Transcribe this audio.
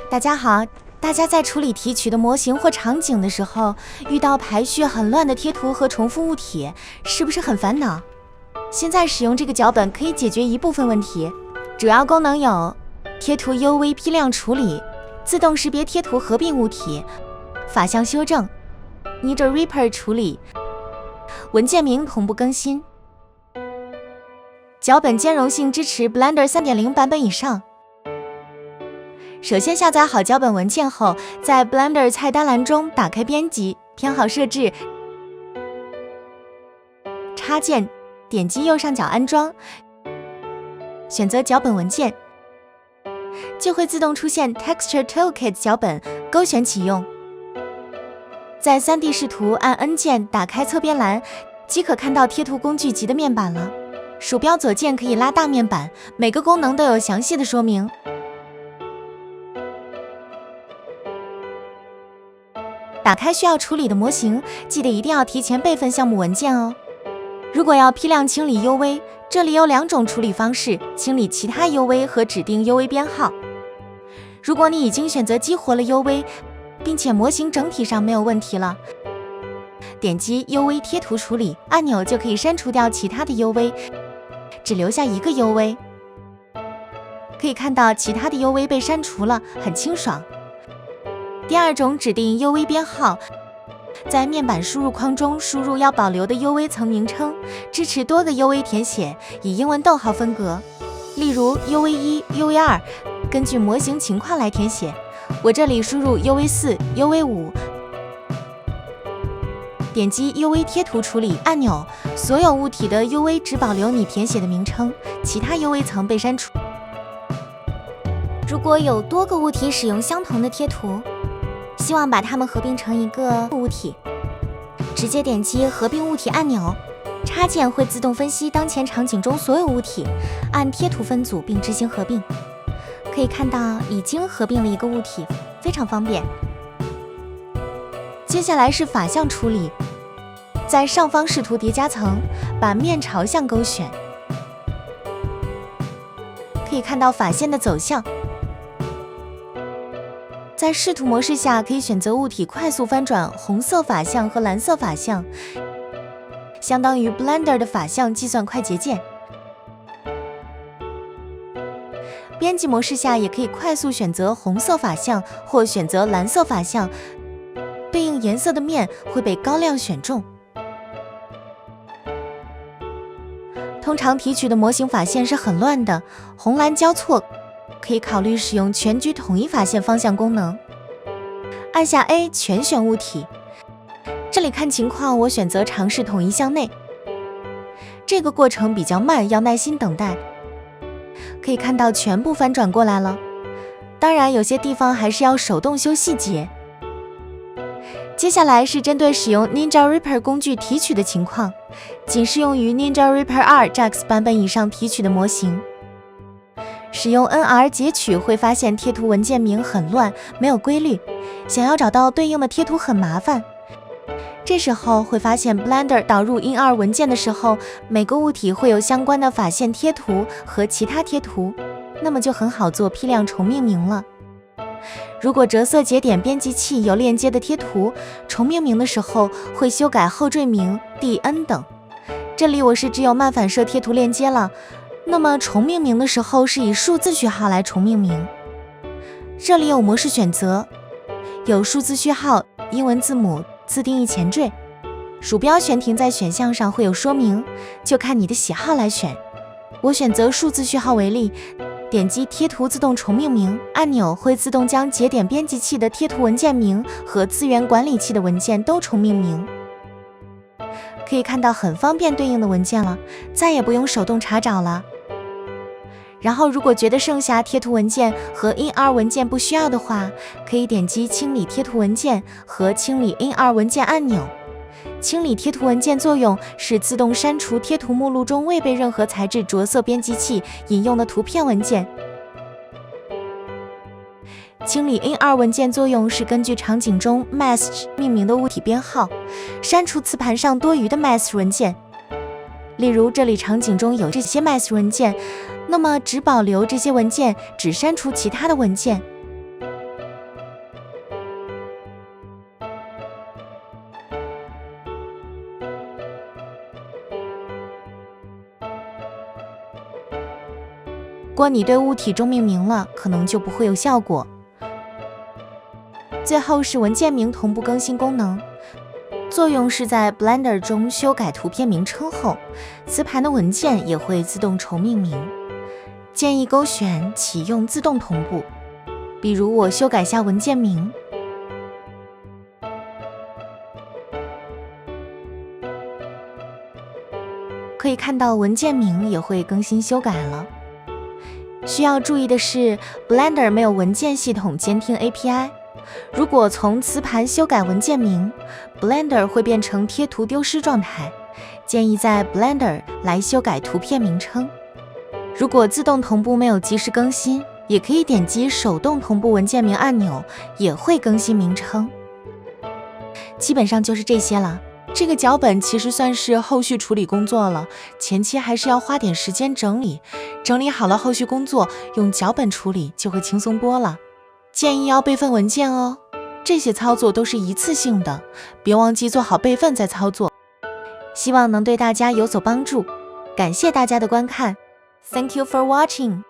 大家好，大家在处理提取的模型或场景的时候，遇到排序很乱的贴图和重复物体，是不是很烦恼？现在使用这个脚本可以解决一部分问题，主要功能有贴图 UV 批量处理、自动识别贴图合并物体、法项修正、Ninja Reaper 处理、文件名同步更新。脚本兼容性支持 Blender 3.0 版本以上。首先下载好脚本文件后，在 Blender 菜单栏中打开编辑、偏好设置、插件，点击右上角安装，选择脚本文件，就会自动出现 Texture Toolkit 脚本，勾选启用。在 3D 视图按 N 键打开侧边栏，即可看到贴图工具集的面板了。鼠标左键可以拉大面板，每个功能都有详细的说明。打开需要处理的模型，记得一定要提前备份项目文件哦。如果要批量清理 UV， 这里有2种处理方式，清理其他 UV 和指定 UV 编号。如果你已经选择激活了 UV， 并且模型整体上没有问题了，点击 UV 贴图处理按钮就可以删除掉其他的 UV， 只留下一个 UV。可以看到其他的 UV 被删除了，很清爽。第2种指定 UV 编号，在面板输入框中输入要保留的 UV 层名称，支持多个 UV 填写，以英文逗号分隔。例如 UV1、UV2， 根据模型情况来填写。我这里输入 UV4、UV5， 点击 UV 贴图处理按钮，所有物体的 UV 只保留你填写的名称，其他 UV 层被删除。如果有多个物体使用相同的贴图，希望把它们合并成一个物体，直接点击合并物体按钮，插件会自动分析当前场景中所有物体，按贴图分组并执行合并。可以看到已经合并了一个物体，非常方便。接下来是法项处理，在上方视图叠加层，把面朝向勾选，可以看到法线的走向。在视图模式下，可以选择物体快速翻转红色法项和蓝色法项，相当于 Blender 的法项计算快捷键。编辑模式下也可以快速选择红色法项或选择蓝色法项，对应颜色的面会被高亮选中。通常提取的模型法线是很乱的，红蓝交错，可以考虑使用全局统一法线方向功能。按下 A 全选物体，这里看情况，我选择尝试统一向内。这个过程比较慢，要耐心等待。可以看到全部翻转过来了，当然有些地方还是要手动修细节。接下来是针对使用 Ninja Reaper 工具提取的情况，仅适用于 Ninja Reaper 2 JAX 版本以上提取的模型。使用 NR 截取会发现贴图文件名很乱，没有规律，想要找到对应的贴图很麻烦。这时候会发现 Blender 导入 IN2 文件的时候，每个物体会有相关的法线贴图和其他贴图，那么就很好做批量重命名了。如果着色节点编辑器有链接的贴图，重命名的时候会修改后缀名、DN 等。这里我是只有漫反射贴图链接了，那么重命名的时候是以数字序号来重命名。这里有模式选择，有数字序号、英文字母、自定义前缀，鼠标悬停在选项上会有说明，就看你的喜好来选。我选择数字序号为例，点击贴图自动重命名按钮，会自动将节点编辑器的贴图文件名和资源管理器的文件都重命名。可以看到很方便对应的文件了，再也不用手动查找了。然后如果觉得剩下贴图文件和 IN2 文件不需要的话，可以点击清理贴图文件和清理 IN2 文件按钮。清理贴图文件作用是自动删除贴图目录中未被任何材质着色编辑器引用的图片文件。清理 IN2 文件作用是根据场景中 mesh 命名的物体编号，删除磁盘上多余的 mesh 文件。例如这里场景中有这些 mesh 文件，那么只保留这些文件，只删除其他的文件。果你对物体中命名了，可能就不会有效果。最后是文件名同步更新功能，作用是在 Blender 中修改图片名称后，磁盘的文件也会自动重命名。建议勾选启用自动同步，比如我修改下文件名，可以看到文件名也会更新修改了。需要注意的是 ，Blender 没有文件系统监听 API。如果从磁盘修改文件名 ，Blender 会变成贴图丢失状态。建议在 Blender 来修改图片名称。如果自动同步没有及时更新，也可以点击手动同步文件名按钮，也会更新名称。基本上就是这些了。这个脚本其实算是后续处理工作了，前期还是要花点时间整理，整理好了后续工作用脚本处理就会轻松多了。建议要备份文件哦，这些操作都是一次性的，别忘记做好备份再操作。希望能对大家有所帮助，感谢大家的观看。Thank you for watching.